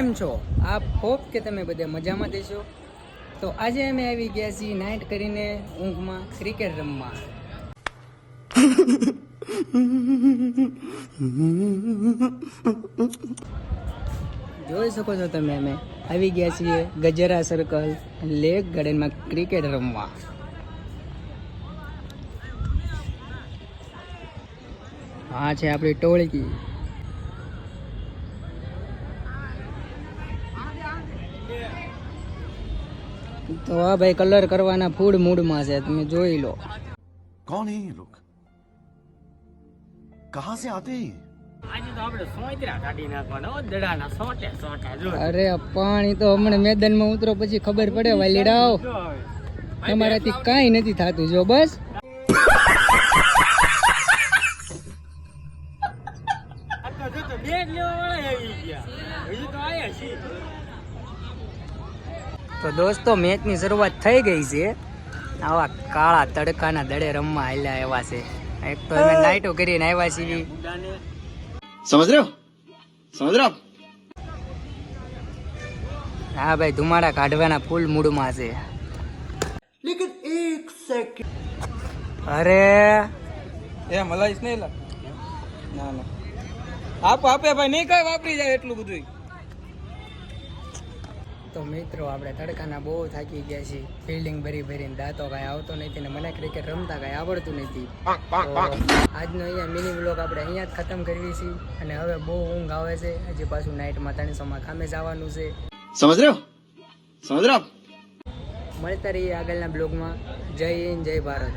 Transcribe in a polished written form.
કેમ છો આપ? હોપ કે તમે બધા મજામાં દેશો. તો આજે અમે આવી ગયા છીએ નાઇટ કરીને ઊંઘમાં ક્રિકેટ રમવા. જોઈ શકો છો તમે, અમે આવી ગયા છીએ ગજરા સર્કલ લેક ગાર્ડનમાં ક્રિકેટ રમવા. હા છે આપણી ટોળકી. તો હા ભાઈ, કલર કરવાના ફૂડ મૂડમાં છે, તમે જોઈ લો. कौन है ये लोग कहां से आते हैं આજે તો આપણે સોંતરા કાઢી નાખવાના હો, દડાના સોટે સોટા જો. અરે પાણી તો હમણાં મેદાનમાં ઉતરો પછી ખબર પડે વાલીડાઓ, તમારાથી કાંઈ નથી થતું. જો બસ આ તો જો તો બેગ લેવા વાળા આવી ગયા, હજી તો આયા છે. તો દોસ્તો, મેચની શરૂઆત થઈ ગઈ છે. આવા કાળા તડકાના દડે રમવા હાલ્યા એવા છે. એક તો અમે નાઈટો કરીને આવ્યા છીએ. समझ रहे हो आप હા ભાઈ, ધુમાડા કાઢવાના ફૂલ મૂડમાં છે. लेकिन एक सेकंड અરે એ મલાઈશ નહીં લા. ના ના આપે ભાઈ, નહીં કઈ વાપરી જાય એટલું બધું. તો મિત્રો, આપણે તડકાના બહુ થાકી ગયા છીએ. ફિલ્ડિંગ ભરીને દાંતો કાંઈ આવતો નથી ને મને ક્રિકેટ રમતા કાંઈ આવડતું નથી. તો આજનો અહીંયા મિની બ્લોગ આપણે અહીંયા જ ખતમ કરવી છીએ. અને હવે બહુ ઊંઘ આવે છે. હજી પાછું નાઇટમાં 300માં કામે જવાનું છે. समझ रहे हो आप મળતા રહીએ આગળના બ્લોગમાં. જય હિન્દ, જય ભારત.